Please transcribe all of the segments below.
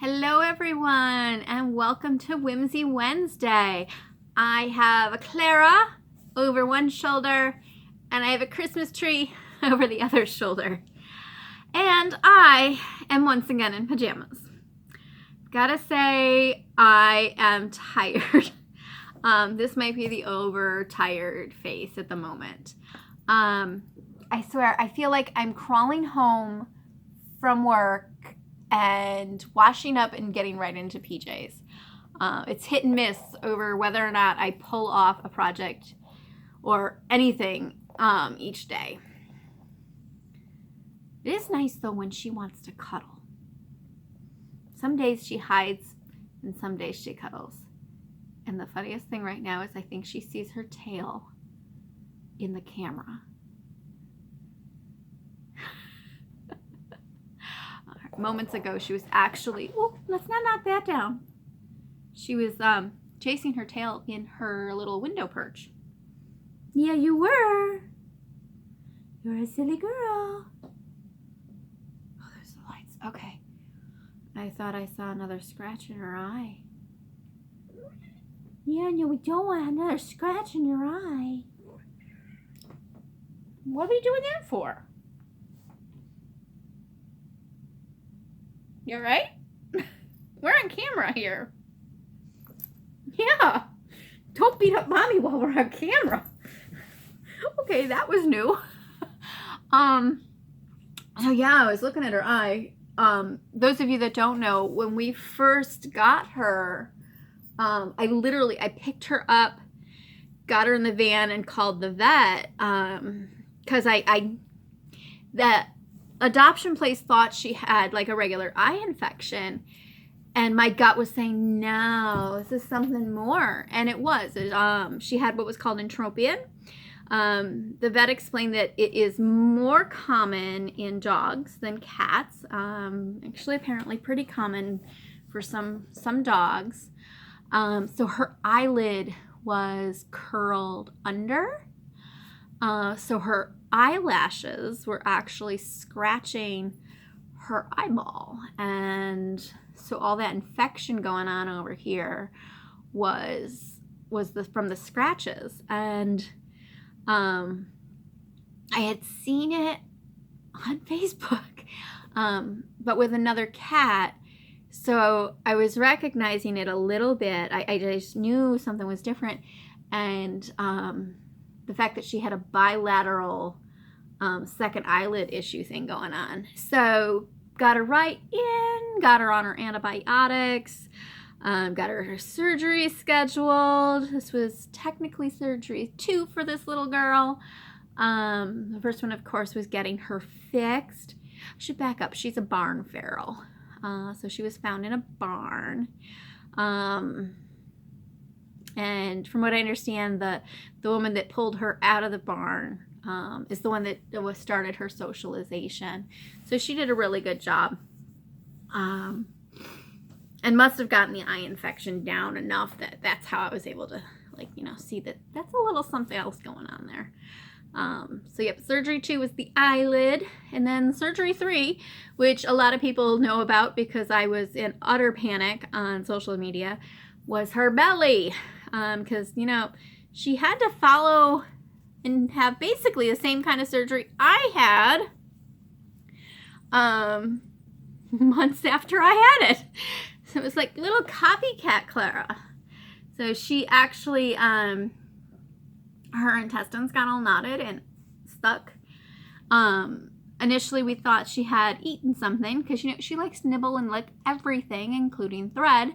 Hello everyone and welcome to Whimsy Wednesday. I have a Clara over one shoulder and I have a Christmas tree over the other shoulder. And I am once again in pajamas. Gotta say, I am tired. This might be the overtired face at the moment. I swear, I feel like I'm crawling home from work and washing up and getting right into PJs. It's hit and miss over whether or not I pull off a project or anything each day. It is nice though when she wants to cuddle. Some days she hides and some days she cuddles. And the funniest thing right now is I think she sees her tail in the camera. Moments ago she was actually, oh, let's not knock that down. She was chasing her tail in her little window perch. Yeah, you were. You're a silly girl. Oh, there's the lights. Okay. I thought I saw another scratch in her eye. Yeah, no, we don't want another scratch in your eye. What are you doing that for? You all right? We're on camera here. Yeah. Don't beat up mommy while we're on camera. Okay, that was new. So yeah, I was looking at her eye. Those of you that don't know, when we first got her, I picked her up, got her in the van and called the vet, because the adoption place thought she had like a regular eye infection, and my gut was saying, no, this is something more. And it was. She had what was called entropion. The vet explained that it is more common in dogs than cats. Actually, apparently pretty common for some dogs. So her eyelid was curled under. So her eyelashes were actually scratching her eyeball. And so all that infection going on over here was from the scratches. And I had seen it on Facebook, but with another cat. So I was recognizing it a little bit. I just knew something was different. And the fact that she had a bilateral second eyelid issue thing going on. So got her right in, got her on her antibiotics, got her surgery scheduled. This was technically surgery 2 for this little girl. The first one, of course, was getting her fixed. I should back up. She's a barn feral. So she was found in a barn. And from what I understand, the woman that pulled her out of the barn is the one that started her socialization. So she did a really good job. And must have gotten the eye infection down enough that that's how I was able to, see that that's a little something else going on there. So yep, surgery 2 was the eyelid, and then surgery 3, which a lot of people know about because I was in utter panic on social media, was her belly. Because, she had to follow and have basically the same kind of surgery I had months after I had it. So it was like little copycat Clara. So she actually, her intestines got all knotted and stuck. Initially we thought she had eaten something because, she likes to nibble and lick everything, including thread.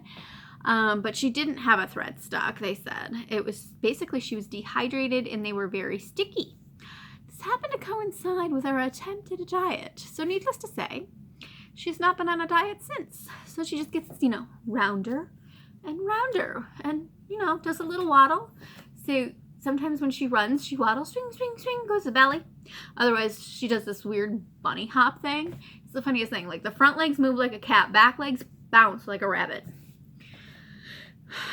But she didn't have a thread stuck, they said. It was basically she was dehydrated and they were very sticky. This happened to coincide with her attempt at a diet. So needless to say, she's not been on a diet since. So she just gets, rounder and rounder and, does a little waddle. So sometimes when she runs, she waddles, swing, swing, swing, goes to belly. Otherwise, she does this weird bunny hop thing. It's the funniest thing. Like the front legs move like a cat, back legs bounce like a rabbit.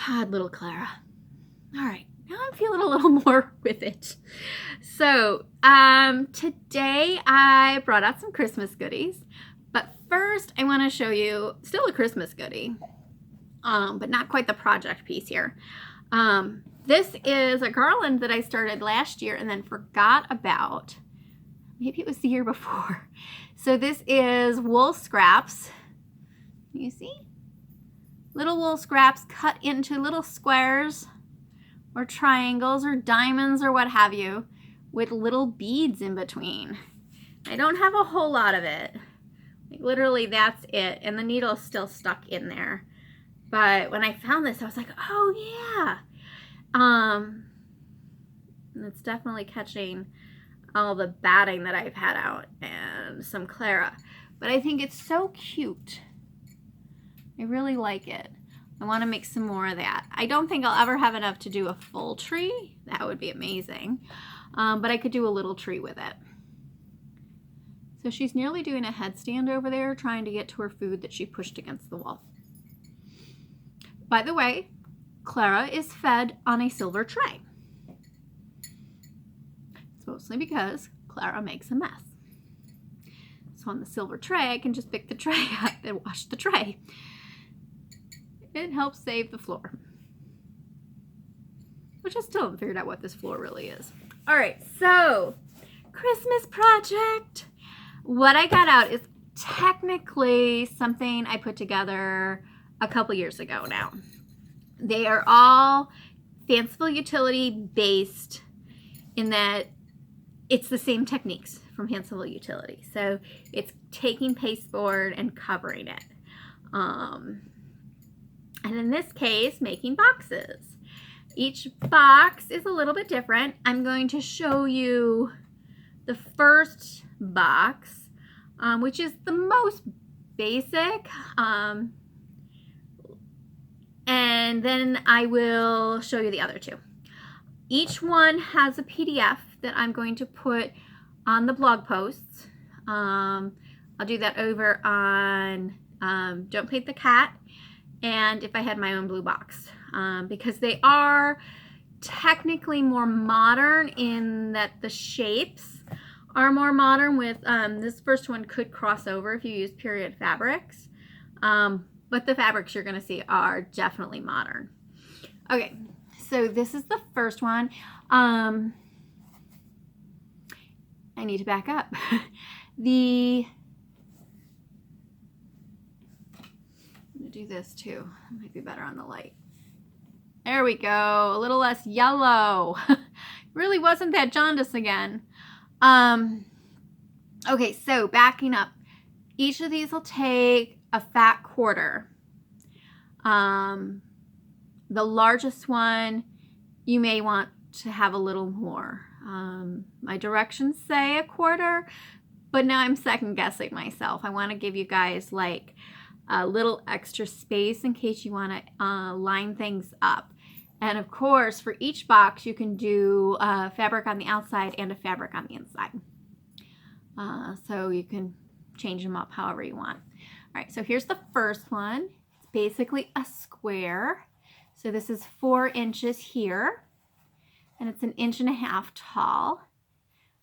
Odd little Clara. All right, now I'm feeling a little more with it. So today I brought out some Christmas goodies, but first I want to show you still a Christmas goodie, but not quite the project piece here. This is a garland that I started last year and then forgot about. Maybe it was the year before. So this is wool scraps. You see? Little wool scraps cut into little squares or triangles or diamonds or what have you with little beads in between. I don't have a whole lot of it. Like literally that's it. And the needle is still stuck in there. But when I found this, I was like, oh yeah. And it's definitely catching all the batting that I've had out and some Clara. But I think it's so cute. I really like it. I want to make some more of that. I don't think I'll ever have enough to do a full tree. That would be amazing. But I could do a little tree with it. So she's nearly doing a headstand over there, trying to get to her food that she pushed against the wall. By the way, Clara is fed on a silver tray. It's mostly because Clara makes a mess. So on the silver tray, I can just pick the tray up and wash the tray. It helps save the floor. Which I still haven't figured out what this floor really is. All right, so Christmas project. What I got out is technically something I put together a couple years ago now. They are all fanciful utility based in that it's the same techniques from fanciful utility. So it's taking pasteboard and covering it. And in this case, making boxes. Each box is a little bit different. I'm going to show you the first box, which is the most basic. And then I will show you the other two. Each one has a PDF that I'm going to put on the blog posts. I'll do that over on Don't Paint the Cat and If I Had My Own Blue Box, because they are technically more modern in that the shapes are more modern with, this first one could cross over if you use period fabrics. But the fabrics you're going to see are definitely modern. Okay, so this is the first one. I need to back up. I'm going to do this too. It might be better on the light. There we go. A little less yellow. Really wasn't that jaundice again. Okay, so backing up. Each of these will take a fat quarter. The largest one, you may want to have a little more. My directions say a quarter, but now I'm second guessing myself. I want to give you guys like a little extra space in case you want to line things up. And of course, for each box, you can do fabric on the outside and a fabric on the inside. So you can change them up however you want. All right, so here's the first one. It's basically a square. So this is 4 inches here, and it's 1.5 inches tall.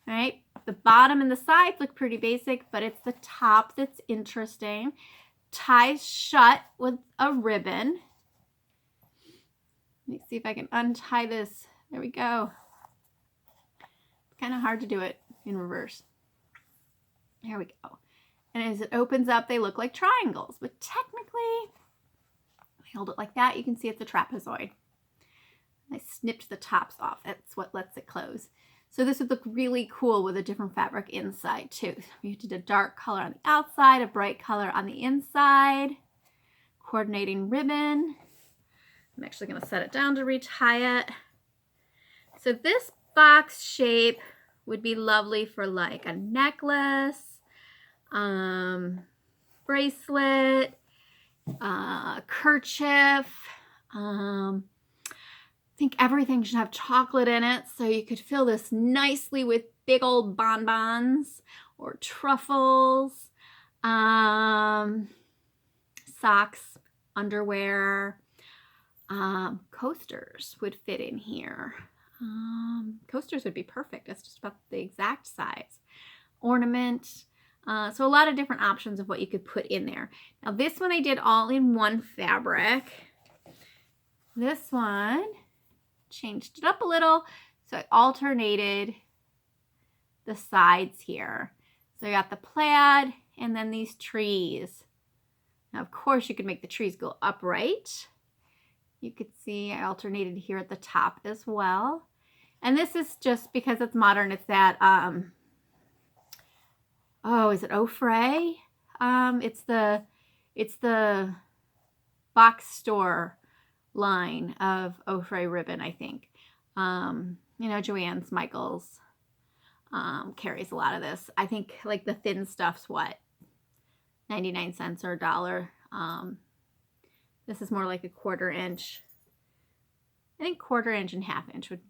All right, the bottom and the sides look pretty basic, but it's the top that's interesting. Ties shut with a ribbon. Let me see if I can untie this. There we go. It's kind of hard to do it in reverse. There we go. And as it opens up, they look like triangles, but technically, if I hold it like that, you can see it's a trapezoid. I snipped the tops off. That's what lets it close. So this would look really cool with a different fabric inside too. We did a dark color on the outside, a bright color on the inside, coordinating ribbon. I'm actually going to set it down to retie it. So this box shape would be lovely for like a necklace, bracelet, kerchief. I think everything should have chocolate in it, so you could fill this nicely with big old bonbons or truffles, socks, underwear. Coasters would fit in here. Coasters would be perfect. That's just about the exact size. Ornament. So a lot of different options of what you could put in there. Now this one I did all in one fabric. This one, changed it up a little. So I alternated the sides here. So I got the plaid and then these trees. Now of course you could make the trees go upright. You could see I alternated here at the top as well. And this is just because it's modern. It's that, oh, is it Ofray? It's the box store line of Ofray ribbon, I think. You know, Joann's Michaels carries a lot of this. I think like the thin stuff's what, 99 cents or $1. This is more like a 1/4 inch. I think 1/4 inch and 1/2 inch would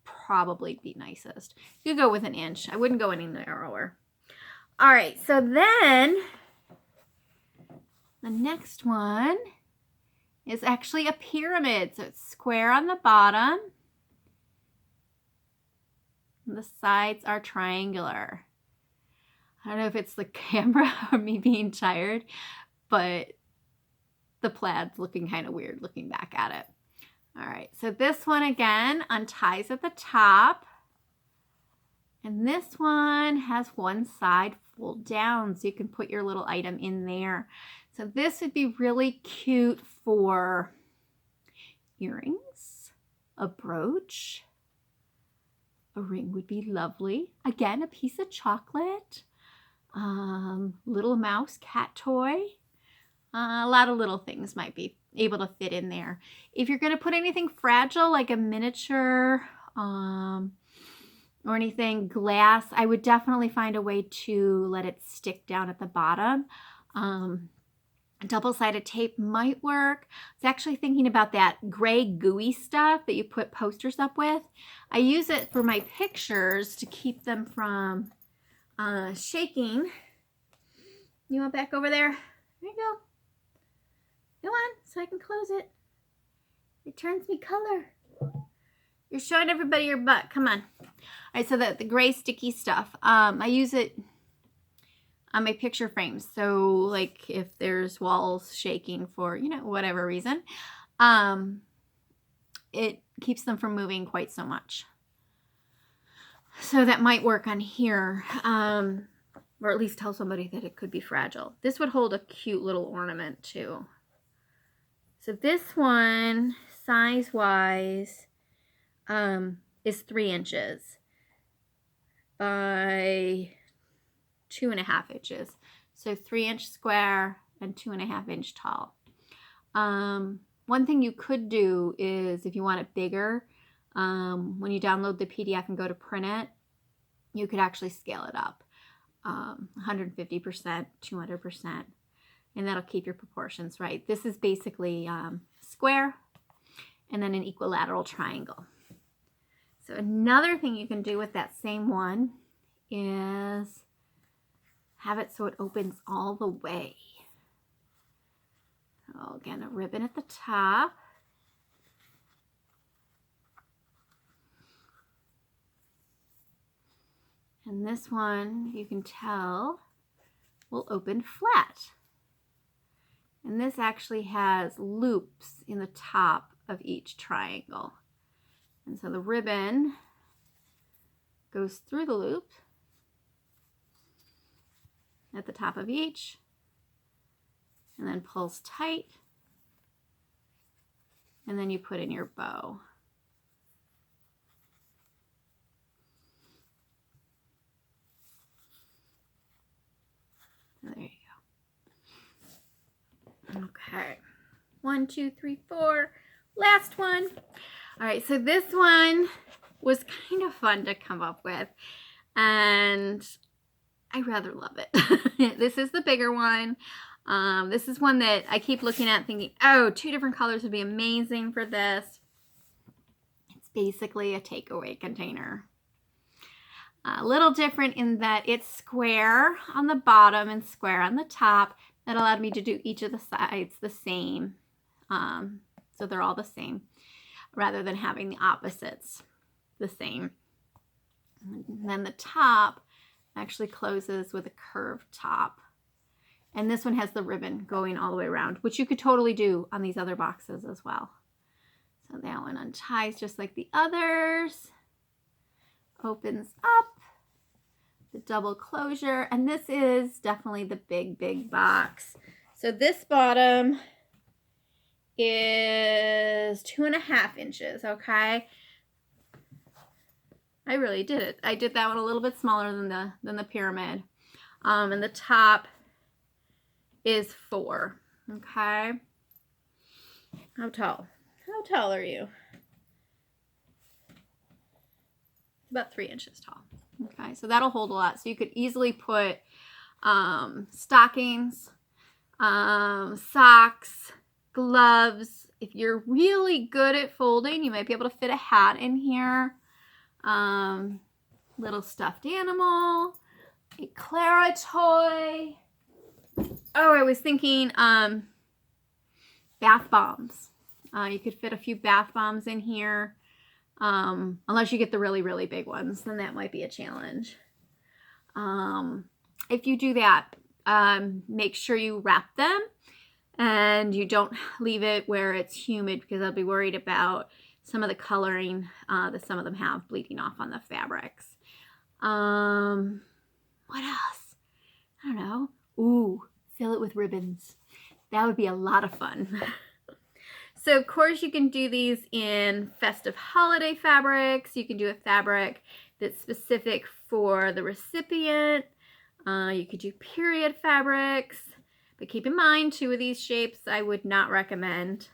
probably be nicest. You could go with 1 inch. I wouldn't go any narrower. All right, so then the next one is actually a pyramid. So it's square on the bottom. And the sides are triangular. I don't know if it's the camera or me being tired, but the plaid's looking kind of weird looking back at it. All right, so this one again unties at the top. And this one has one side fold down so you can put your little item in there. So this would be really cute for earrings, a brooch, a ring would be lovely. Again, a piece of chocolate, little mouse cat toy. A lot of little things might be able to fit in there. If you're going to put anything fragile like a miniature or anything glass, I would definitely find a way to let it stick down at the bottom. Double-sided tape might work. I was actually thinking about that gray gooey stuff that you put posters up with. I use it for my pictures to keep them from shaking. You want back over there? There you go. Go on, so I can close it. It turns me color. You're showing everybody your butt. Come on. All right, so the gray sticky stuff. I use it on my picture frames. So like if there's walls shaking for, you know, whatever reason, it keeps them from moving quite so much. So that might work on here, or at least tell somebody that it could be fragile. This would hold a cute little ornament too. So this one, size-wise, is 3 inches by 2.5 inches. So 3-inch square and 2.5 inch tall. One thing you could do is if you want it bigger, when you download the PDF and go to print it, you could actually scale it up 150%, 200%, and that'll keep your proportions right. This is basically square and then an equilateral triangle. So another thing you can do with that same one is have it so it opens all the way. So again, a ribbon at the top. And this one, you can tell, will open flat. And this actually has loops in the top of each triangle. And so the ribbon goes through the loop at the top of each and then pulls tight, and then you put in your bow. There you go. Okay, 1, 2, 3, 4, last one. All right, so this one was kind of fun to come up with, and I rather love it. This is the bigger one. This is one that I keep looking at thinking, oh, 2 different colors would be amazing for this. It's basically a takeaway container. A little different in that it's square on the bottom and square on the top. That allowed me to do each of the sides the same. So they're all the same, rather than having the opposites the same. And then the top Actually closes with a curved top. And this one has the ribbon going all the way around, which you could totally do on these other boxes as well. So that one unties just like the others. Opens up. The double closure. And this is definitely the big, big box. So this bottom is 2.5 inches, okay? I really did it. I did that one a little bit smaller than the pyramid. And the top is 4, okay? How tall? How tall are you? About 3 inches tall. Okay, so that'll hold a lot. So you could easily put stockings, socks, gloves. If you're really good at folding, you might be able to fit a hat in here. Little stuffed animal, a Clara toy. Oh, I was thinking bath bombs. You could fit a few bath bombs in here. Unless you get the really, really big ones, then that might be a challenge. If you do that, make sure you wrap them and you don't leave it where it's humid, because I'll be worried about some of the coloring that some of them have bleeding off on the fabrics. What else? I don't know. Ooh, fill it with ribbons. That would be a lot of fun. So of course you can do these in festive holiday fabrics. You can do a fabric that's specific for the recipient. You could do period fabrics, but keep in mind 2 of these shapes I would not recommend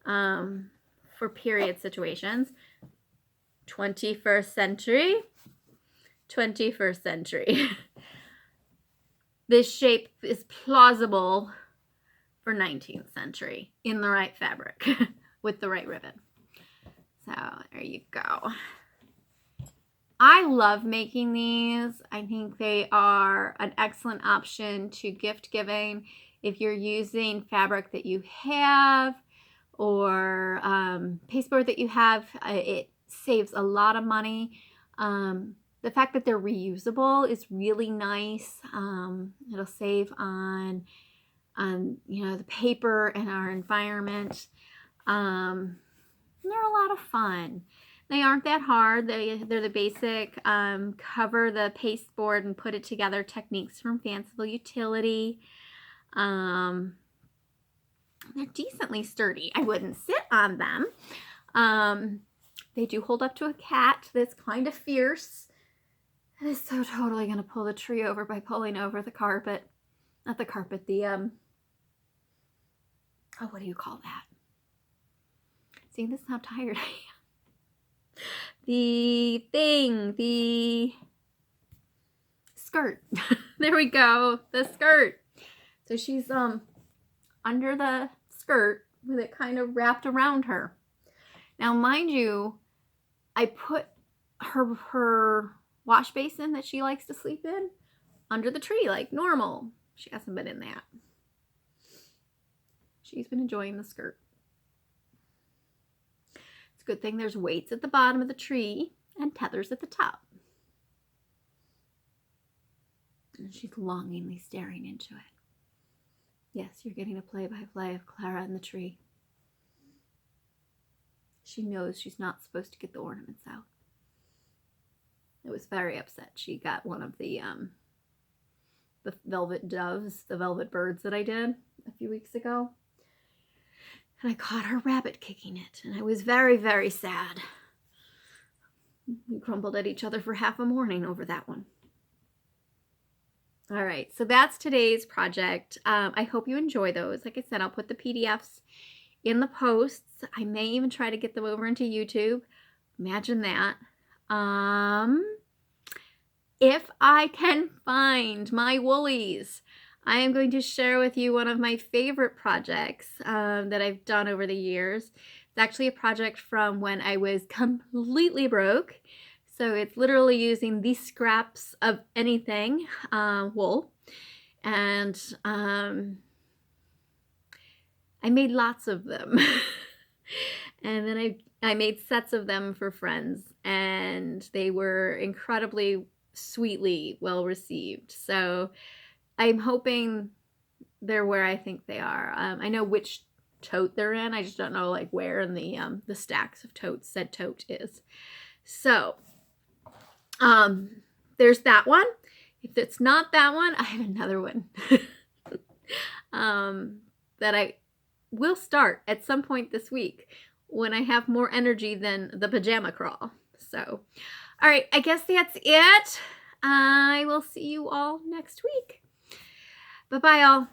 for period situations. 21st century, 21st century. This shape is plausible for 19th century in the right fabric with the right ribbon. So there you go. I love making these. I think they are an excellent option to gift giving if you're using fabric that you have or pasteboard that you have. It saves a lot of money. The fact that they're reusable is really nice. It'll save on the paper and our environment. They're a lot of fun. They aren't that hard. They're the basic cover the pasteboard and put it together techniques from Fanciful Utility. They're decently sturdy. I wouldn't sit on them. They do hold up to a cat that's kind of fierce. It is so totally going to pull the tree over by pulling over the carpet. Not the carpet, the oh, what do you call that? See, this is how tired I am. The skirt. There we go, the skirt. So she's under the skirt with it kind of wrapped around her. Now, mind you, I put her wash basin that she likes to sleep in under the tree like normal. She hasn't been in that. She's been enjoying the skirt. It's a good thing there's weights at the bottom of the tree and tethers at the top. And she's longingly staring into it. Yes, you're getting a play-by-play of Clara and the tree. She knows she's not supposed to get the ornaments out. I was very upset. She got one of the velvet doves, the velvet birds that I did a few weeks ago. And I caught her rabbit kicking it, and I was very, very sad. We grumbled at each other for half a morning over that one. All right, so that's today's project. I hope you enjoy those. Like I said, I'll put the PDFs in the posts. I may even try to get them over into YouTube. Imagine that. If I can find my woolies, I am going to share with you one of my favorite projects that I've done over the years. It's actually a project from when I was completely broke. So it's literally using these scraps of anything, wool. And I made lots of them. And then I made sets of them for friends. And they were incredibly sweetly well received. So I'm hoping they're where I think they are. I know which tote they're in. I just don't know like where in the stacks of totes said tote is. So there's that one. If it's not that one, I have another one that I will start at some point this week when I have more energy than the pajama crawl. So, all right, I guess that's it. I will see you all next week. Bye-bye, all.